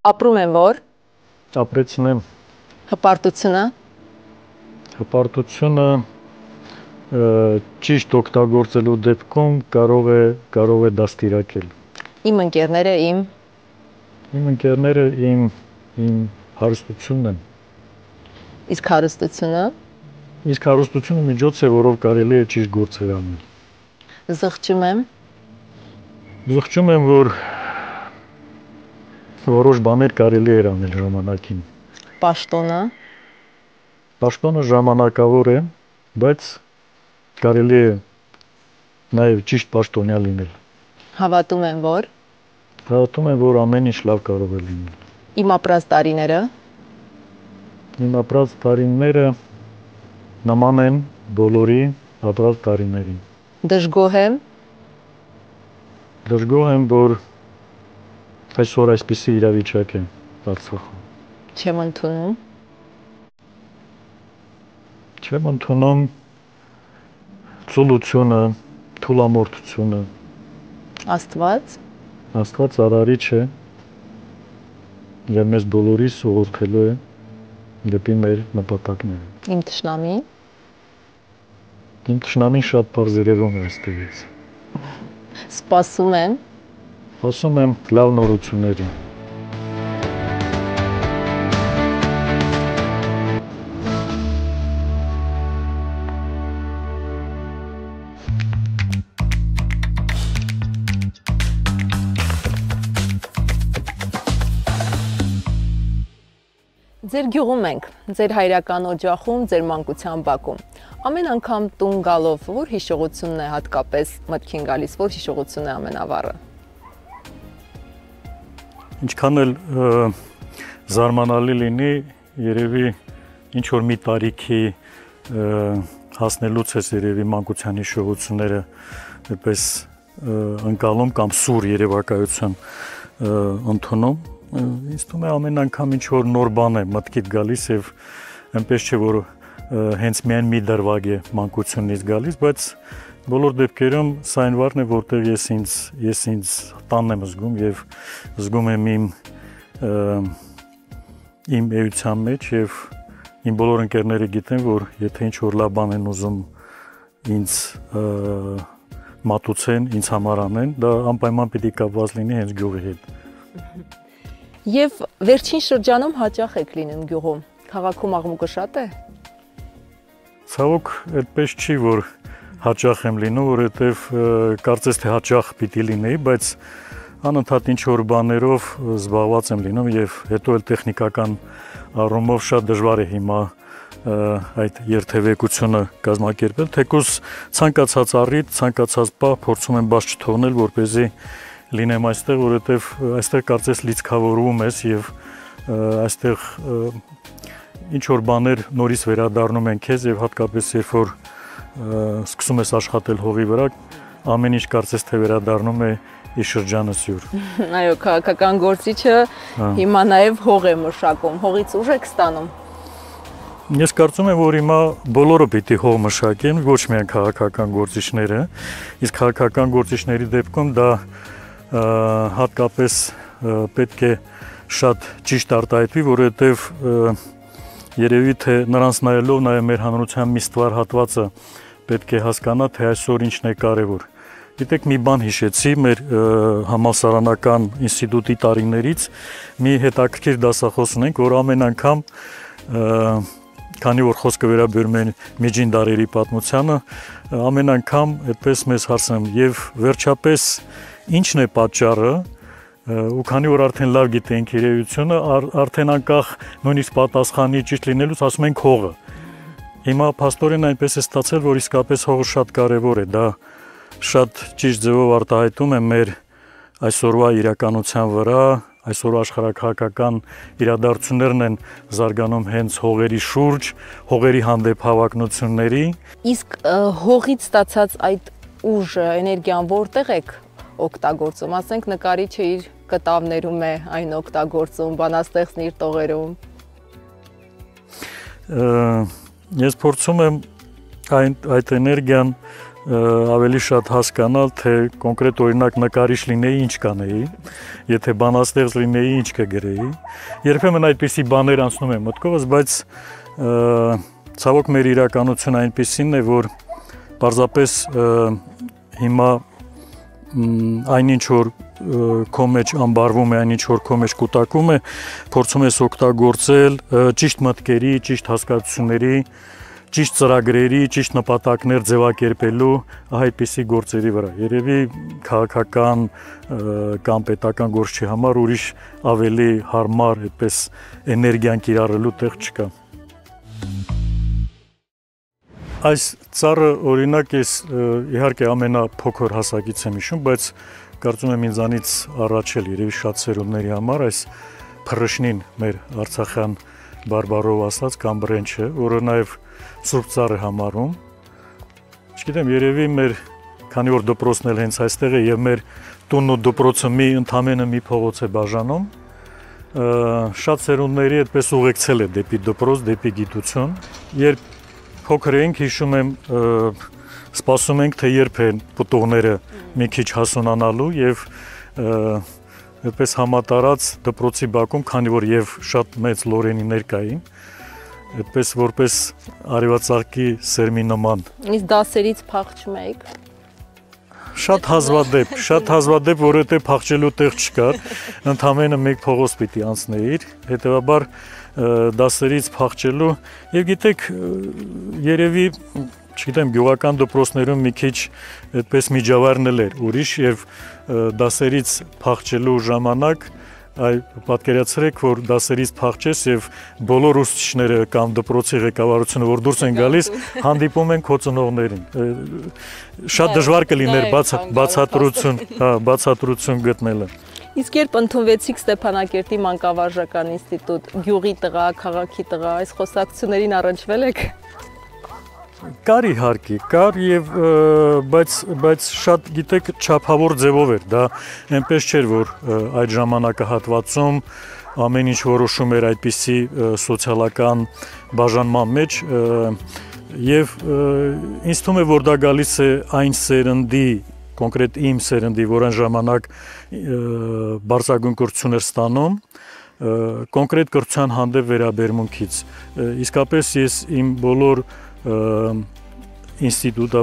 Ապրում են որ։ Ապրեցնեմ։ Հպարտությունը։ Հպարտությունը ճիշտ օգտագործելու դեպքում կարող է դաստիարակել։ Իմ ընկերները Իմ ընկերները իմ հարստությունն են։ Իսկ հարստությունը։ Իսկ հարստությունը միջոց է, որով կարելի է ճիշտ գործեր անել։ Զղջում եմ։ Զղջում եմ, որ որոշ բաներ կարելի է անել ժամանակին։ Պաշտոնը։ Պաշտոնը ժամանակավոր է, բայց կարելի է նաև ճիշտ պաշտոնյա լինել։ Հավատում եմ որ։ Հավատում եմ, որ ամեն ինչ լավ կարող է լինել։ Իմ ապրած տարիները։ Իմ ապրած տարիները նման են բոլորի ապրած տարիներին։ Դժգոհ եմ։ Դժգոհ եմ, որ այսօր այսպիսի իրավիճակ է Արցախում։ Չեմ ընդունում։ Չեմ ընդունում ծուլությունը, թուլամորթությունը։ Աստված արարիչ է եւ մեզ բոլորիս ուղղորդելու է դեպի մեր նպատակները։ Իմ թշնամին։ Իմ թշնամին շատ բարձ երևում է այստեղից։ Սպասում եմ։ Ասում եմ լավ նորությունների։ Ձեր գյուղում ենք, ձեր հայրական օջախում, ձեր մանկության բակում։ Ամեն անգամ տուն գալով որ հիշողությունն է հատկապես մտքին գալիս, որ հիշողությունն է ամենավառը։ Ինչքան էլ զարմանալի լինի, երևի ինչ որ մի տարիքի հասնելուց ես երևի մանկության հիշողությունները այդպես ընկալում կամ սուր երևակայություն ընդունում։ Ինձ թվում է ամեն անգամ ինչ որ նոր բան է մտքիդ գալիս եւ այնպես չէ որ հենց միայն մի դրվագ է մանկությունից գալիս, բայց բոլոր դեպքերում սա այն վարն է, որտեղ ես ինձ տանն եմ զգում եւ զգում եմ իմ էության մեջ եւ իմ բոլոր ընկերները գիտեն, որ եթե ինչ որ լավ բան են ուզում ինձ մատուցեն, ինձ համար անեն, դա անպայման պիտի կապված լինի հենց գյուղի հետ։ Եվ վերջին շրջանում հաճախ եք լինում գյուղում։ Քաղաքում աղմուկը շատ է։ Ցավոք, այդպես չի, որ հաճախ եմ լինում, որովհետև կարծես թե հաճախ պիտի լինեի, բայց անընդհատ ինչ որ բաներով զբաղված եմ լինում եւ հետո էլ տեխնիկական առումով շատ դժվար է հիմա այդ երթևեկությունը կազմակերպել, թեկուզ ցանկացած առիթ, ցանկացած պահ փորձում եմ բաց չթողնել, որպեսզի լինեմ այստեղ, որովհետև այստեղ կարծես լիցքավորվում ես եւ այստեղ ինչ որ բաներ նորից վերադառնում են քեզ եւ հատկապես երբ որ սկսում ես աշխատել հողի վրա, ամեն ինչ կարծես թե վերադառնում է իր շրջանը սյուր։ Այո, քաղաքական գործիչը հիմա նաեւ հող է մշակում, հողից ուժ եք ստանում։ Ես կարծում եմ, որ հիմա բոլորը պիտի հող մշակեն, ոչ միայն քաղաքական գործիչները, իսկ քաղաքական գործիչների դեպքում դա հատկապես պետք է շատ ճիշտ արտահայտվի, որովհետև երևի թե նրանց նայելով նաև մեր հանրության մի ստվար հատվածը պետք է հասկանա, թե այսօր ինչն է կարևոր։ Գիտեք, մի բան հիշեցի մեր համալսարանական ինստիտուտի տարիներից, մի հետաքրքիր դասախոս ունենք, որ ամեն անգամ քանի որ խոսքը վերաբերում է միջին դարերի պատմությանը, ամեն անգամ այդպես մեզ հարցնում եւ վերջապես ինչն է պատճառը, ու քանի որ արդեն լավ գիտենք իրեությունը, արդեն անկախ նույնիսկ պատասխանի ճիշտ լինելուց ասում ենք հողը։ Հիմա փաստորեն այնպես է ստացել, որ իսկապես հողը շատ կարևոր է, դա շատ ճիշտ ձևով արտահայտում է մեր այսօրվա իրականության վրա, այսօր աշխարհակահաղական իրադարձություններն են զարգանում հենց հողերի շուրջ, հողերի հանդեպ հավակնությունների։ Իսկ հողից ստացած այդ ուժը, էներգիան որտեղ եք օգտագործում, ասենք նկարիչը իր կտավներում է այն օգտագործում, բանաստեղծն իր տողերում։ Ես փորձում եմ այդ էներգիան ավելի շատ հասկանալ, թե կոնկրետ օրինակ նկարիչ լինեի, ինչ կանեի, եթե բանաստեղծ լինեի, ինչ կգրեի։ Երբեմն այդպիսի բաներ անցնում են մտքովս, բայց ցավոք մեր իրականությունը այնպիսին է, որ պարզապես հիմա այնինչ որ քո մեջ ամբարվում է, այնինչ որ քո մեջ կուտակում է, փորձում ես օգտագործել ճիշտ մտքերի, ճիշտ հասկացությունների, ճիշտ ծրագրերի, ճիշտ նպատակներ ձևակերպելու այդպիսի գործերի վրա։ Երևի քաղաքական կամ պետական գործի համար ուրիշ ավելի հարմար այդպես էներգիան կիրառելու տեղ չկա։ Այս ծառը օրինակ ես իհարկե ամենափոքր հասակից եմ հիշում, բայց կարծում եմ ինձանից առաջ էլ երևի շատ սերունդների համար այս փռշնին մեր արցախյան բարբարով ասած կամ բրենչը, որը նաև Սուրբ ծառ է համարում։ Չգիտեմ, երևի մեր, քանի որ դպրոցն էլ հենց այստեղ է եւ մեր տունն ու դպրոցը ընդամենը մի փողոց է բաժանում, շատ սերունդների այդպես ուղեկցել է դեպի դպրոց, դեպի գիտություն։ Երբ փոքր էինք, հիշում եմ, սպասում ենք, թե երբ են պտուղները մի քիչ հասունանալու եւ այդպես համատարած դպրոցի բակում, քանի որ եւ շատ մեծ լորենիներ կային, այդպես որպես արևածաղկի սերմի նման։ Իսկ դասերից փախչում եք։ Շատ հազվադեպ, որովհետեւ փախչելու տեղ չկար, ընդամենը մեկ փողոց պիտի անցնեիր, հետեւաբար դասերից փախչելու եւ գիտեք, երևի, չգիտեմ, գյուղական դպրոցներում մի քիչ այդպես միջավայրն էլ էր ուրիշ եւ դասերից փախչելու ժամանակ պատկերացրեք, որ դասերից փախչես եւ բոլոր ուսուցիչները կամ դպրոցի ղեկավարությունը, որ դուրս են գալիս, հանդիպում են քո ծնողներին։ Շատ դժվար կլիներ բացատրություն գտնելը։ Իսկ երբ ընդունվեցիք Ստեփանակերտի մանկավարժական ինստիտուտ, գյուղի տղա, քաղաքի տղա, այս խոսակցություններին առնչվել եք։ Կար իհարկե, կար եւ բայց շատ գիտեք չափավոր ձևով էր, դա այնպես չէր, որ այդ ժամանակահատվածում ամեն ինչ որոշում էր այդպիսի սոցիալական բաժանման մեջ եւ ինձ թվում է, որ դա գալիս է այն սերնդի, կոնկրետ իմ սերնդի, որ այն ժամանակ բարձրագույն կրթություն էր ստանում, կոնկրետ կրթության հանդեպ վերաբերմունքից։ Իսկապես ես իմ բոլոր ինստիտուտ,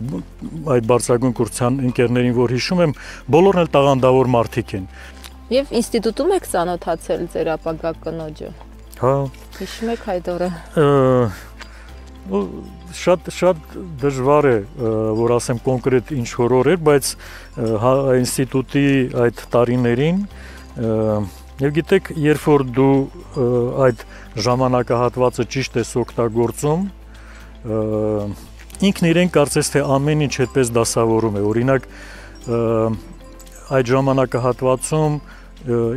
այդ բարձրագույն կրթության ընկերներին, որ հիշում եմ, բոլորն էլ տաղանդավոր մարդիկ են։ Եվ ինստիտուտում եք ծանոթացել ձեր ապագա կնոջը։ Հա։ Հիշում եք այդ օրը։ Շատ դժվար է, որ ասեմ կոնկրետ ինչ որ օր էր, բայց ինստիտուտի այդ տարիներին եւ գիտեք, երբ որ դու այդ ժամանակահատվածը ճիշտ ես օգտագործում, ինքն իրեն կարծես թե ամեն ինչ այդպես դասավորում է։ Օրինակ այդ ժամանակահատվածում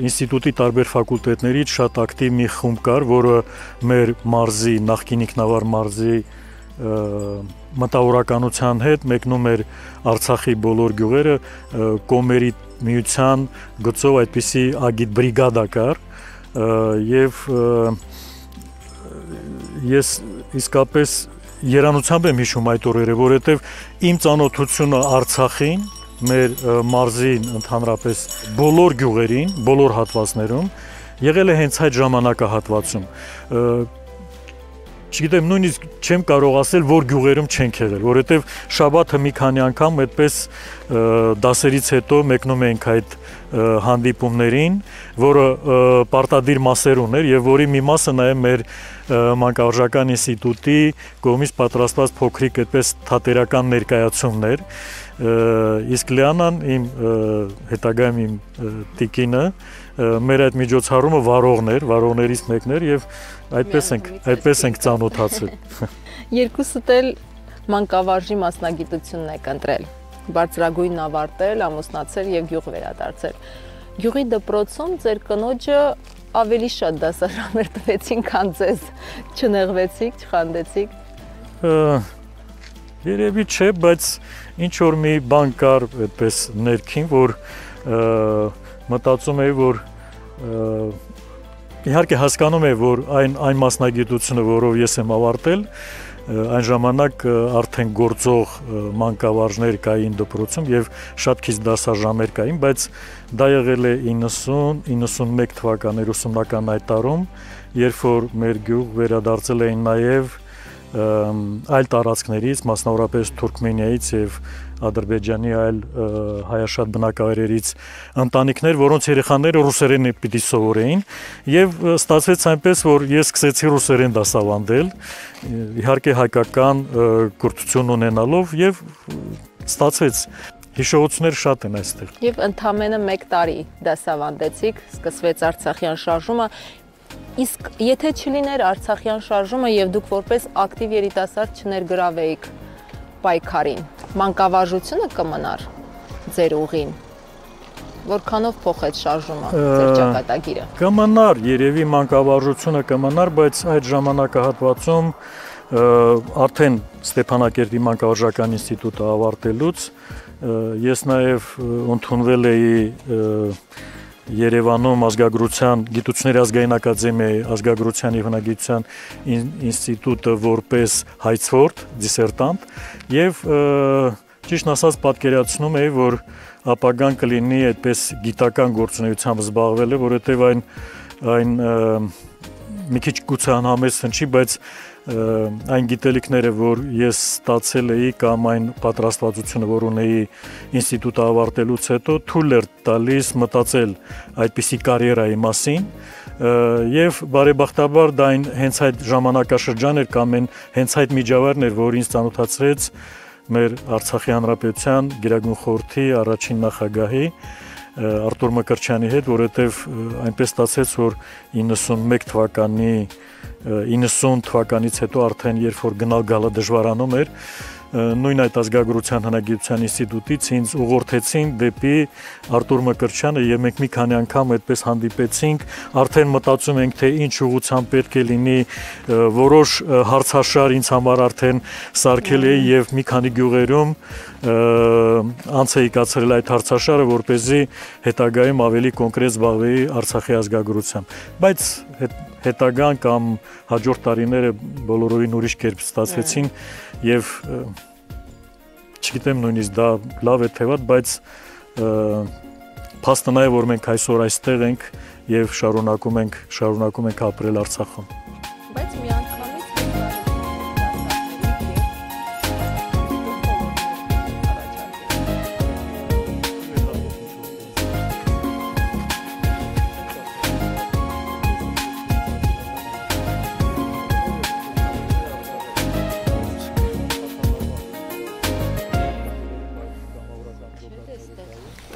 ինստիտուտի տարբեր ֆակուլտետներից շատ ակտիվ մի խումբ կար, որը մեր մարզի, նախկին ինքնավար մարզի մտավորականության հետ մեկնում էր Արցախի բոլոր գյուղերը, կոմերի միության գծով այդպիսի ագիտ բրիգադա կար եւ ես իսկապես երանությամբ եմ հիշում այդ օրերը, որովհետեւ իմ ծանոթությունը Արցախին, մեր մարզին ընդհանրապես բոլոր գյուղերին, բոլոր հատվածներում եղել է հենց այդ ժամանակահատվածում։ Չգիտեմ, նույնիսկ չեմ կարող ասել, որ գյուղերում չենք եղել, որովհետև շաբաթը մի քանի անգամ այդպես դասերից հետո մեկնում էինք այդ հանդիպումներին, որը պարտադիր մասեր ուներ եւ որի մի մասը նաեւ մեր մանկավարժական ինստիտուտի կողմից պատրաստված փոքրիկ այդպես թատերական ներկայացումն էր, իսկ Լիանան իմ հետագայում իմ տիկինը մեր այդ միջոցառումը վարողներից մեկն էր եւ այդպես ենք ծանոթացել։ Երկուսդ էլ մանկավարժի մասնագիտությունն եք ընտրել, բարձրագույնն ավարտել, ամուսնացել եւ գյուղ վերադարձել։ Գյուղի դպրոցում ձեր կնոջը ավելի շատ դասաժամեր տվեցին, քան ձեզ, չնեղվեցիք, չխանդեցիք։ Երևի չէ, բայց ինչ որ մի բան կար այդպես ներքին, որ մտածում էի, որ իհարկե հասկանում եմ, որ այն մասնագիտությունը, որով ես եմ ավարտել, այն ժամանակ արդեն գործող մանկավարժներ կային դպրոցում եւ շատ քիչ դասաժամեր կային, բայց դա եղել է 90-91 թվականներ ուսումնական այդ տարում, երբ որ մեր գյուղ վերադարձել էին նաեւ այլ տարածքներից, մասնավորապես Թուրքմենիայից եւ Ադրբեջանի այլ հայաշատ բնակավայրերից ընտանիքներ, որոնց երեխաները ռուսերեն պիտի սովորեին, եւ ստացվեց այնպես, որ ես սկսեցի ռուսերեն դասավանդել, իհարկե հայկական կրթություն ունենալով, եւ ստացվեց հիշողություններ շատ են այստեղ։ Եվ ընդամենը 1 տարի դասավանդեցիք, սկսվեց Արցախյան շարժումը։ Իսկ եթե չլիներ Արցախյան շարժումը եւ դուք որպես ակտիվ երիտասարդ չներգրավեիք պայքարին, մանկավարժությունը կմնար ձեր ուղին, որքանով փոխեց շարժումը ձեր ճակատագիրը։ Կմնար, երևի մանկավարժությունը կմնար, բայց այդ ժամանակահատվածում արդեն Ստեփանակերտի մանկավարժական ինստիտուտը ավարտելուց ես նաև ընդունվել էի Երևանում ազգագրության գիտությունների ազգային ակադեմիայի ազգագրության եւ հնագիտության ինստիտուտը որպես հայցվորդ, դիսերտանտ եւ ճիշտ ասած պատկերացնում էի, որ ապագան կլինի այդպես գիտական գործունեությամբ զբաղվելը, որովհետեւ այն մի քիչ գուցե անհամեստ հնչի, բայց այն գիտելիքները, որ ես ստացել էի կամ այն պատրաստվածությունը, որ ունեի ինստիտուտը ավարտելուց հետո, թույլ էր տալիս մտածել այդպիսի կարիերայի մասին եւ բարեբախտաբար դա հենց այդ ժամանակաշրջան էր կամ հենց այդ միջավայրն էր, որ ինձ ծանոթացրեց մեր Արցախի Հանրապետության Գերագույն խորհրդի առաջին նախագահի Արտուր Մկրտչյանի հետ, որովհետև այնպես ստացեց, որ 91 թվականի 90 թվականից հետո արդեն երբ որ գնալ գալը դժվարանում էր, նույն այդ ազգագրության հնագիտության ինստիտուտից ինձ ուղղորդեցին դեպի Արտուր Մկրտչյանը եւ մենք մի քանի անգամ այդպես հանդիպեցինք, արդեն մտածում ենք թե ինչ ուղղությամբ պետք է լինի, որոշ հարցաշար ինձ համար արդեն սարքել էի եւ մի քանի գյուղերում անց էի կացրել այդ հարցաշարը, որպեսզի հետագայում ավելի կոնկրետ զբաղվեի Արցախի ազգագրությամբ, բայց հետագան կամ հաջորդ տարիները բոլորովին ուրիշ կերպ ստացվեցին եւ չգիտեմ նույնիսկ դա լավ է թե վատ, բայց փաստն է որ մենք այսօր այստեղ ենք եւ շարունակում ենք ապրել Արցախում։ Բայց միանգամից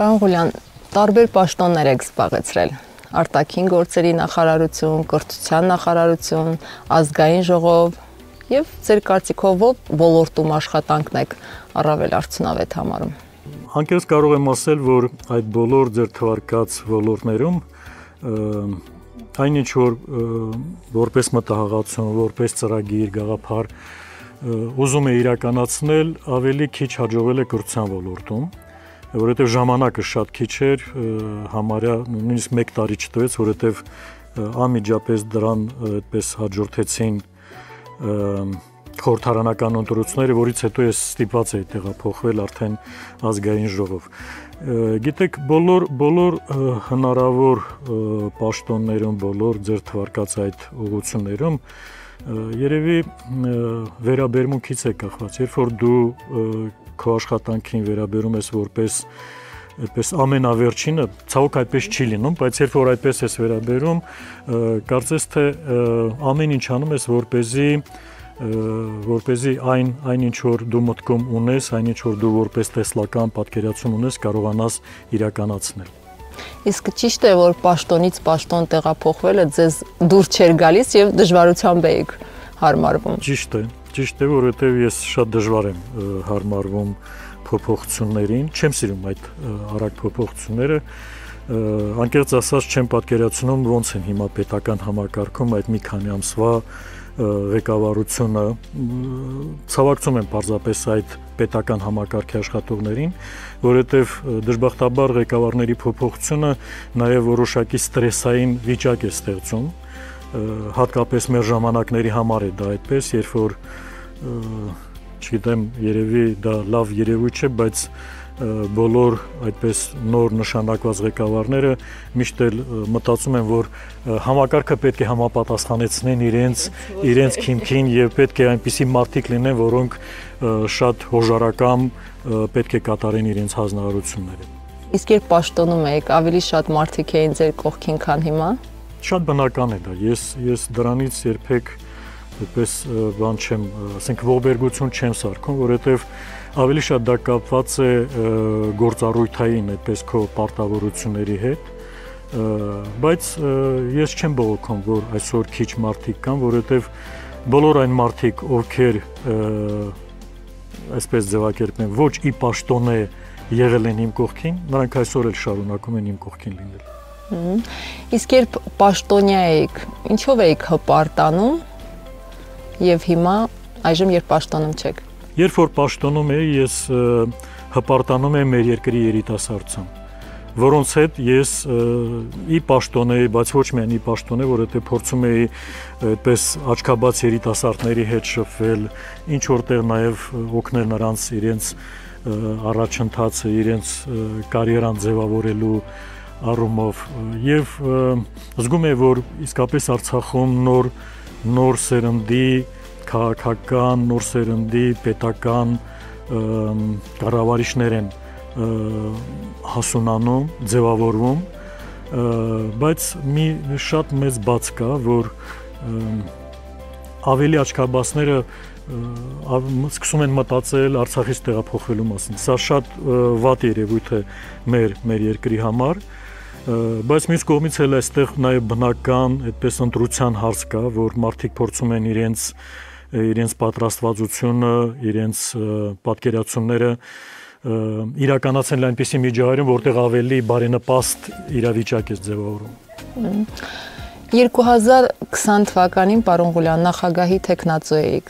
Պարոն Ղուլյան, տարբեր պաշտոններ եք զբաղեցրել, արտաքին գործերի նախարարություն, կրթության նախարարություն, ազգային ժողով եւ ձեր կարծիքով ոլորտում աշխատանքն եք առավել արդյունավետ համարում։ Անկեղծ կարող եմ ասել, որ այդ բոլոր ձեր թվարկած ոլորտներում այնինչ որ որպես մտահղացում, որպես ծրագիր, գաղափար ուզում է իրականացնել, ավելի քիչ հաջողվել է կրթության ոլորտում, որովհետև ժամանակը շատ քիչ էր, համարյա նույնիսկ 1 տարի չտվեց, որովհետև անմիջապես դրան այդպես հաջորդեցին խորհրդարանական ընտրությունները, որից հետո ես ստիպված էի տեղափոխվել արդեն ազգային ժողով։ Գիտեք, բոլոր հնարավոր պաշտոններում, բոլոր ձեր թվարկած այդ ուղղություններում երևի վերաբերմունքից է կախված, երբ որ դու քո աշխատանքին վերաբերում ես որպես այդպես ամենավերջինը, ցավոք այդպես չի լինում, բայց երբ որ այդպես ես վերաբերում, կարծես թե ամեն ինչ անում ես որպեսզի այն ինչ որ դու մտքում ունես, այն ինչ որ դու որպես տեսլական պատկերացում ունես, կարողանաս իրականացնել։ Իսկ ճիշտ է, որ պաշտոնից պաշտոն տեղափոխվելը ձեզ դուր չէր գալիս եւ դժվարությամբ էիք հարմարվում։ Ճիշտ է, որովհետև ես շատ դժվար եմ հարմարվում փոփոխություններին, չեմ սիրում այդ արագ փոփոխությունները, անկեղծ ասած չեմ պատկերացնում ոնց են հիմա պետական համակարգում այդ մի քանի ամսվա ղեկավարությունը, ցավակցում եմ պարզապես այդ պետական համակարգի աշխատողներին, որովհետև դժբախտաբար ղեկավարների փոփոխությունը նաև որոշակի ստրեսային վիճակ է ստեղծում, հատկապես մեր ժամանակների համար է դա այդպես, երբ որ չգիտեմ, երևի դա լավ երևույթ չէ, բայց բոլոր այդպես նոր նշանակված ղեկավարները միշտ էլ մտածում են, որ համակարգը պետք է համապատասխանեցնեն իրենց քիմքին եւ պետք է այնպիսի մարդիկ լինեն, որոնք շատ հոժարակամ պետք է կատարեն իրենց հանձնարարությունները։ Իսկ երբ պաշտոնում եք, ավելի շատ մարդիկ էին ձեր կողքին, քան հիմա։ Շատ բնական է դա։ Ես դրանից երբեք այդպես բան չեմ, ասենք ողբերգություն չեմ սարքում, որովհետեւ ավելի շատ դա կապված է գործառույթային այդպես քո պարտավորությունների հետ, բայց ես չեմ բողոքում, որ այսօր քիչ մարդիկ կան, որովհետև բոլոր այն մարդիկ, ովքեր այսպես ձևակերպեն, ոչ ի պաշտոնե եղել են իմ կողքին, նրանք այսօր էլ շարունակում են իմ կողքին լինել։ Իսկ երբ պաշտոնյա եք, ինչով եք հպարտանում եւ հիմա այժմ երբ պաշտոնում չեք։ Երբ որ պաշտոնում էի, ես հպարտանում եմ մեր երկրի երիտասարդությամբ, որոնց հետ ես ի պաշտոն էի, բայց ոչ միայն ի պաշտոն է, որովհետև փորձում էի այդպես աչքաբաց երիտասարդների հետ շփվել, ինչ որտեղ նաև օգնել նրանց իրենց առաջընթացը, իրենց կարիերան ձևավորելու առումով եւ զգում եմ, որ իսկապես Արցախում նոր սերնդի քաղաքական, նոր սերնդի պետական կառավարիչներ են հասունանում, ձևավորվում, բայց մի շատ մեծ բաց կա, որ ավելի աչքաբացները սկսում են մտածել Արցախից տեղափոխվելու մասին։ Սա շատ վատ երևույթ է մեր երկրի համար, բայց մյուս կողմից էլ այստեղ նաև բնական այդպես ընտրության հարց կա, որ մարդիկ փորձում են իրենց պատրաստվածությունը, իրենց պատկերացումները իրականացնել այնպիսի միջավայրում, որտեղ ավելի բարենպաստ իրավիճակ է ձևավորում։ 2020 թվականին պարոն Ղուլյան նախագահի թեկնածու էիք։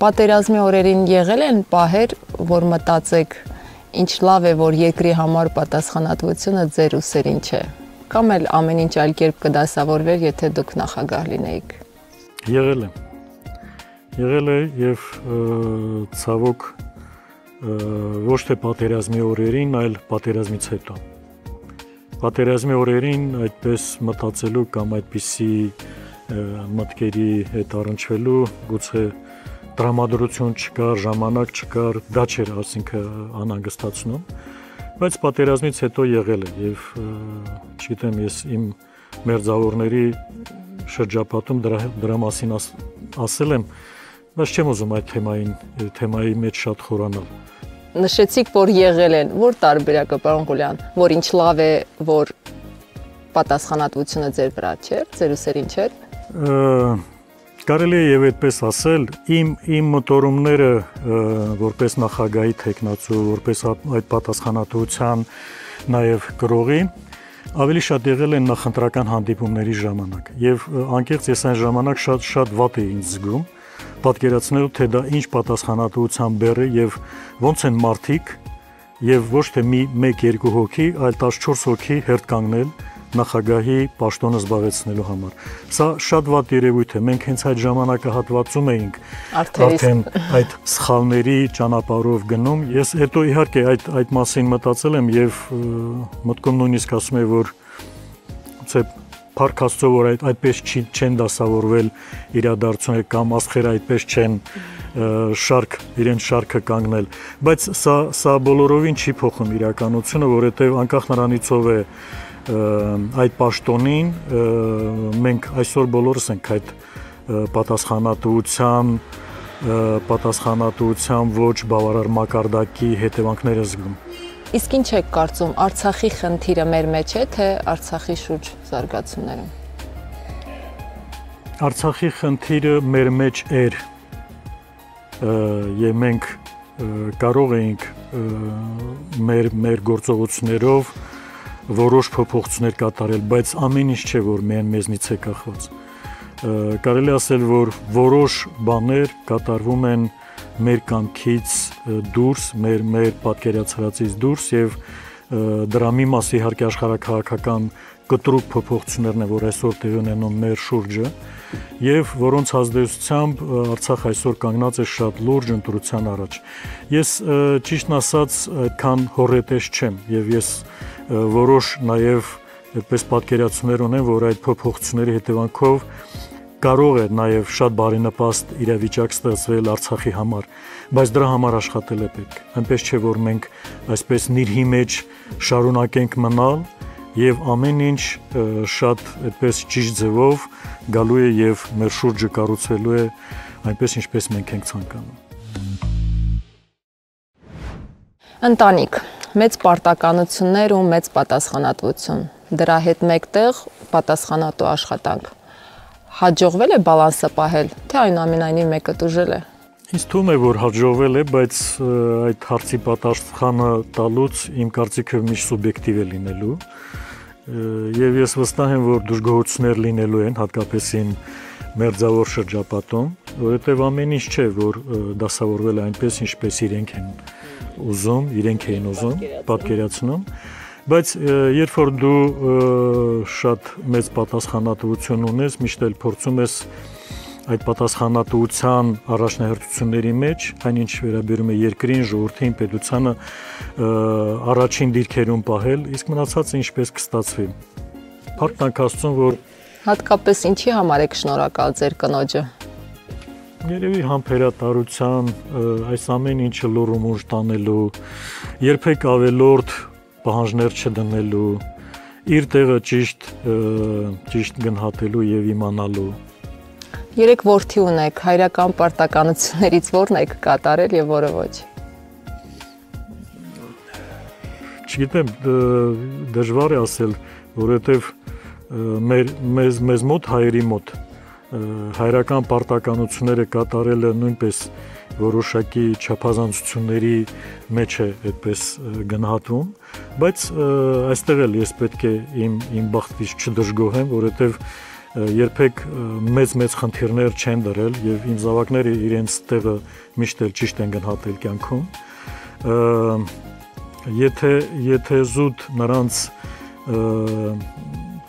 Պատերազմի օրերին եղել են պահեր, որ մտածեք, ինչ լավ է, որ երկրի համար պատասխանատվությունը ձեր ուսերին չէ, կամ էլ ամեն ինչ այլ կերպ կդասավորվեր, եթե դուք նախագահ լինեիք։ Եղել է եւ ցավոք ոչ թե պատերազմի օրերին, այլ պատերազմից հետո։ Պատերազմի օրերին այդպես մտածելու կամ այդպիսի մտքերի հետ առնչվելու գուցե տրամադրություն չկար, ժամանակ չկար, դա չէր, ասինքն անհանգստացնում, բայց պատերազմից հետո եղել է եւ չգիտեմ, ես իմ մերձավորների շրջապատում դրա մասին ասել եմ, բայց չեմ ուզում այդ թեմայի մեջ շատ խորանալ։ Նշեցիք, որ եղել են, որ տարբերակը պարոն Ղուլյան, որ ինչ լավ է, որ պատասխանատվությունը ձեր վրա չէր, ձեր ուսերին չէր։ Կարելի է եւ այդպես ասել, իմ մտորումները որպես նախագահի թեկնածու, որպես այդ պատասխանատվության նաեւ գրողի, ավելի շատ եղել են նախընտրական հանդիպումների ժամանակ եւ անկեղծ ես այն ժամանակ շատ վատ էի ինձ զգում, պատկերացնելով թե դա ինչ պատասխանատվության բեռ է եւ ոնց են մարդիկ եւ ոչ թե 1-2 հոգի, այլ 14 հոգի հերթ կանգնել նախագահի պաշտոնը զբաղեցնելու համար։ Սա շատ վատ երևույթ է։ Մենք հենց այդ ժամանակահատվածում էինք արդեն այդ սխալների ճանապարհով գնում։ Ես հետո իհարկե այդ մասին մտածել եմ եւ մտքում նույնիսկ ասում եմ, որ ոնց է Փառք Աստծո, որ այդպես չեն դասավորվել իրադարձությունները կամ աստղերը այդպես չեն իրենց շարքը կանգնել, բայց սա բոլորովին չի փոխում իրականությունը, որովհետեւ անկախ նրանից ով է այդ պաշտոնին մենք այսօր բոլորս ենք այդ պատասխանատվության ոչ բավարար մակարդակի հետևանքները զգում։ Իսկ ինչ եք կարծում, Արցախի խնդիրը մեր մեջ է, թե Արցախի շուրջ զարգացումներում։ Արցախի խնդիրը մեր մեջ էր եւ մենք կարող էինք մեր գործողություններով որոշ փոփոխություններ կատարել, բայց ամեն ինչ չէ, որ միայն մեզնից է կախված։ Կարելի ասել, որ որոշ բաներ կատարվում են մեր կամքից դուրս, մեր պատկերացրածից դուրս եւ Դրա մի մասը իհարկե աշխարհաքաղաքական կտրուկ փոփոխություններն են, որ այսօր տեղի ունենում մեր շուրջը, եւ որոնց ազդեցությամբ Արցախը այսօր կանգնած է շատ լուրջ ընտրության առաջ։ Ես ճիշտն ասած այդքան հոռետես չեմ եւ ես որոշ նաեւ այդպես պատկերացումներ ունեմ, որ այդ փոփոխությունների հետևանքով կարող է նաեւ շատ բարենպաստ իրավիճակ ստեղծվել Արցախի համար, բայց դրա համար աշխատել է պետք։ Այնպես չէ, որ մենք այսպես նիրհի մեջ շարունակենք մնալ եւ ամեն ինչ շատ այդպես ճիշտ ձևով գալու է եւ մեր շուրջը կառուցվելու է այնպես ինչպես մենք ենք ցանկանում։ Ընտանիք, մեծ պարտականություններ ու մեծ պատասխանատվություն։ Դրա հետ մեկտեղ պատասխանատու աշխատանք։ Հաջողվել է բալանսը պահել, թե այնուամենայնիվ մեկը տուժել է։ Ինձ թվում է, որ հաջողվել է, բայց այդ հարցի պատասխանը տալուց իմ կարծիքը միշտ սուբյեկտիվ է լինելու։ Եվ ես վստահ եմ, որ դժգոհություններ լինելու են, հատկապես իմ մերձավոր շրջապատում, որովհետև ամեն ինչ չէ, որ դասավորվել է այնպես, ինչպես իրենք էին ուզում, պատկերացնում, բայց երբ որ դու շատ մեծ պատասխանատվություն ունես, միշտ էլ փորձում ես այդ պատասխանատվության առաջնահերթությունների մեջ, այնինչ վերաբերում է երկրին, ժողովրդին, պետությանը առաջին դիրքերում պահել, իսկ մնացածը ինչպես կստացվի։ Փառք տանք Աստծուն, որ հատկապես ինչի համար եք շնորհակալ ձեր կնոջը։ Երևի համբերատարության, այս ամեն ինչը լուռ ուժ տանելու, երբեք ավելորդ պահանջներ չդնելու, իր տեղը ճիշտ գնահատելու եւ իմանալու։ 3 որդի ունեք, հայրական պարտականություններից որն եք կատարել եւ որը ոչ։ Չգիտեմ, դժվար է ասել, որովհետեւ մեզ մոտ հայերի մոտ հայրական պարտականությունները կատարելը նույնպես որոշակի չափազանցությունների մեջ է այդպես գնահատվում, բայց այստեղ էլ ես պետք է իմ բախտից չդժգոհեմ, որովհետեւ երբեք մեծ խնդիրներ չեն դրել եւ իմ զավակները իրենց տեղը միշտ էլ ճիշտ են գնահատել կյանքում։ Եթե զուտ նրանց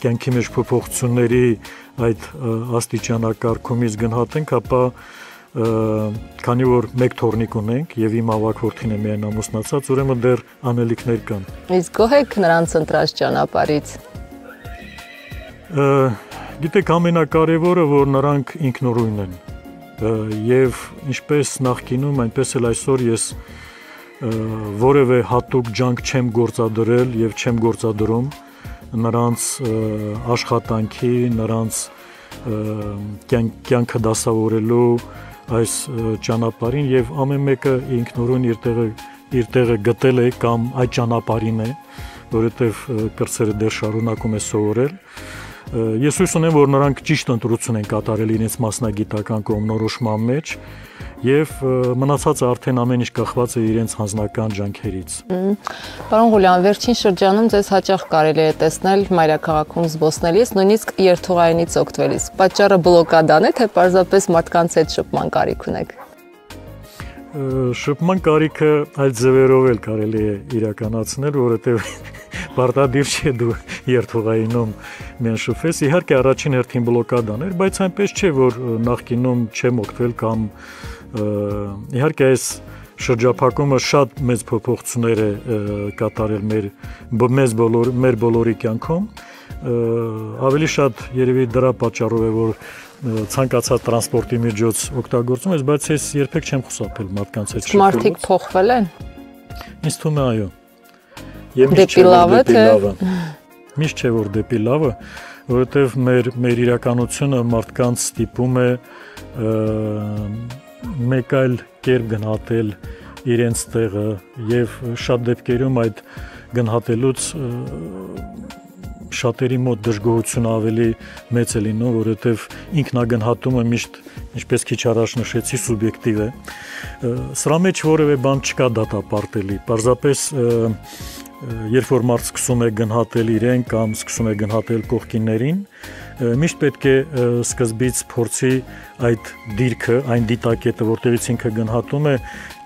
կյանքի մեջ փոփոխությունների այդ աստիճանակարգումից գնահատենք, ապա քանի որ մեկ թորնիկ ունենք եւ իմ ավագ որդին է միայն ամուսնացած, ուրեմն դեռ անելիքներ կան։ Իսկ գոհ եք նրանց ընտրած ճանապարհից։ Գիտեք, ամենակարևորը, որ նրանք ինքնուրույն են եւ ինչպես նախկինում, այնպես էլ այսօր ես որևէ հատուկ ջանք չեմ գործադրել եւ չեմ գործադրում նրանց աշխատանքի, նրանց կյանքը դասավորելու այս ճանապարհին եւ ամեն մեկը ինքնուրույն իր տեղը գտել է կամ այդ ճանապարհին է, որովհետեւ կրծերը դեռ շարունակում է սովորել։ Ես հույս ունեմ, որ նրանք ճիշտ ընտրություն են կատարել իրենց մասնագիտական կողմնորոշման մեջ եւ մնացածը արդեն ամեն ինչ կախված է իրենց հանձնական ջանքերից։ Պարոն Ղուլյան, վերջին շրջանում ձեզ հաճախ կարելի է տեսնել մայրաքաղաքում զբոսնելիս, նույնիսկ երթուղայինից օգտվելիս։ Պատճառը բլոկադան է, թե պարզապես մարդկանց հետ շփման կարիք ունեք։ Շփման կարիքը այլ ձևերով էլ կարելի է իրականացնել, որովհետեւ պարտադիր չէ դու երթուղայինում միայն շփվես, իհարկե առաջին հերթին բլոկադան էր, բայց այնպես չէ, որ նախկինում չեմ օգտվել կամ իհարկե այս շրջափակումը շատ մեծ փոփոխություններ է կատարել մեր բոլորի կյանքում, ավելի շատ երևի դրա պատճառով է, որ ցանկացած տրանսպորտի միջոց օգտագործում ես, բայց ես երբեք չեմ խուսափել մարդկանց հետ շփվելուց։ Մարդիկ փոխվել են։ Ինձ թվում է այո։ Դեպի լավը թե միշտ չէ որ դեպի լավը, որովհետև մեր իրականությունը մարդկանց ստիպում է մեկ այլ կերպ գնահատել իրենց տեղը եւ շատ դեպքերում այդ գնահատելուց շատերի մոտ դժգոհությունը ավելի մեծ է լինում, որովհետև ինքնագնահատումը միշտ, ինչպես քիչ առաջ նշեցի, սուբյեկտիվ է։ Սրա մեջ որևէ բան չկա դատապարտելի, պարզապես երբ որ մարդ սկսում է գնահատել իրեն կամ սկսում է գնահատել կողքիններին, միշտ պետք է սկզբից փորձի այդ դիրքը, այն դիտակետը, որտեղից ինքը գնահատում է,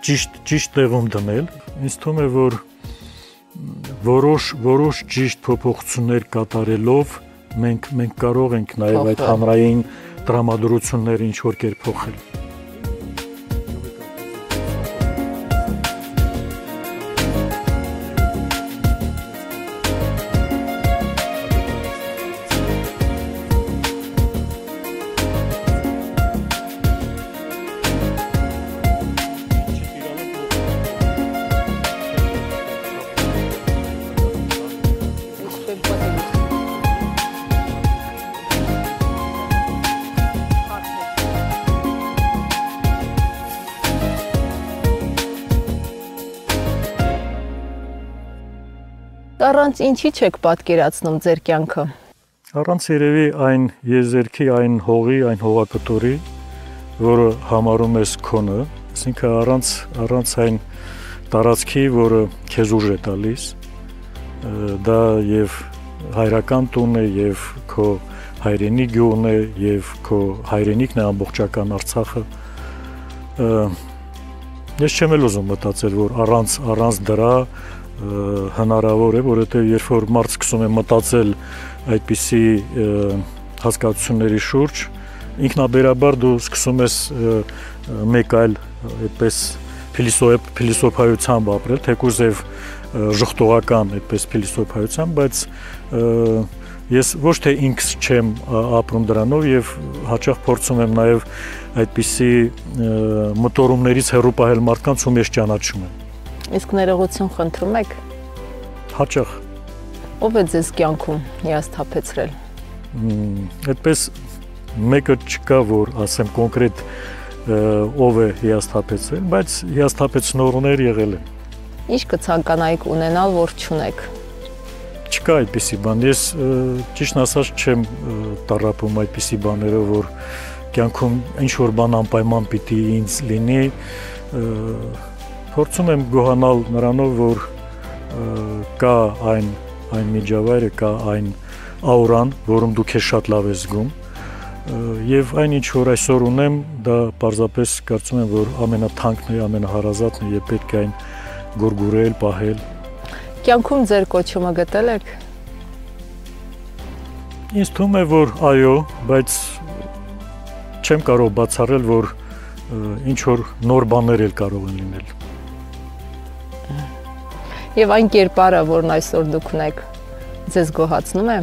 ճիշտ տեղում դնել։ Ինձ թվում է, որ որոշ ճիշտ փոփոխություններ կատարելով մենք կարող ենք նաև այդ հանրային տրամադրությունները ինչ որ կերպ փոխել։ Առանց ինչի չեք պատկերացնում ձեր կյանքը։ Առանց երևի այն եզերքի, այն հողի, այն հողակտորի, որը համարում ես քոնը, այսինքն առանց այն տարածքի, որը քեզ ուժ է տալիս, դա եւ հայրական տունն է, եւ քո հայրենի գյուղն է, եւ քո հայրենիքն է ամբողջական Արցախը։ Ես չեմ էլ ուզում մտածել, որ առանց դրա հնարավոր է, որովհետև երբ որ մարդ սկսում է մտածել այդպիսի հասկացությունների շուրջ, ինքնաբերաբար դու սկսում ես մեկ այլ այդպես փիլիսոփայությամբ ապրել, թեկուզ եւ ժխտողական այդպես փիլիսոփայությամբ, բայց ես ոչ թե ինքս չեմ ապրում դրանով եւ հաճախ փորձում եմ նաեւ այդպիսի մտորումներից հեռու պահել մարդկանց, ում ես ճանաչում եմ։ Իսկ ներողություն խնդրում եք։ Հաճախ։ Ով է ձեզ կյանքում հիասթափեցրել։ Այդպես մեկը չկա, որ ասեմ կոնկրետ ով է հիասթափեցրել, բայց հիասթափեցնողներ եղել են։ Ինչ կցանկանայիք ունենալ, որ չունեք։ Չկա այդպիսի բան։ Ես ճիշտն ասած չեմ տառապում այդպիսի բաներով, որ կյանքում ինչ որ բան անպայման պիտի ինձ լինի։ Փորձում եմ գոհանալ նրանով, որ կա այն միջավայրը, կա այն աուրան, որում դու քեզ շատ լավ ես զգում, եւ այն ինչ որ այսօր ունեմ, դա պարզապես կարծում եմ, որ ամենաթանկն է, ամենահարազատն է եւ պետք է այն գուրգուրել, պահել։ Կյանքում ձեր կոչումը գտել եք։ Ինձ թվում է, որ այո, բայց չեմ կարող բացառել, որ ինչ որ նոր բաներ էլ կարող են լինել։ Եվ այն կերպարը, որն այսօր դուք ունեք, ձեզ գոհացնում է։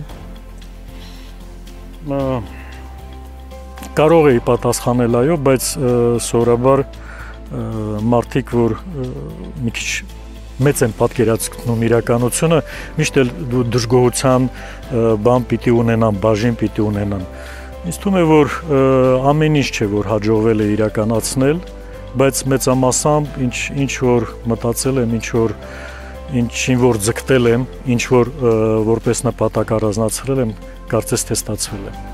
Կարող էի պատասխանել այո, բայց սովորաբար մարդիկ, որ մի քիչ մեծ են պատկերացնում իրականությունը, միշտ էլ դժգոհության բան պիտի ունենան, բաժին պիտի ունենան։ Ինձ թվում է, որ ամեն ինչ չէ, որ հաջողվել է իրականացնել, բայց մեծամասամբ ինչ որ մտածել եմ, ինչին որ ձգտել եմ, ինչ որ որպես նպատակ առանձնացրել եմ, կարծես թե ստացվել է։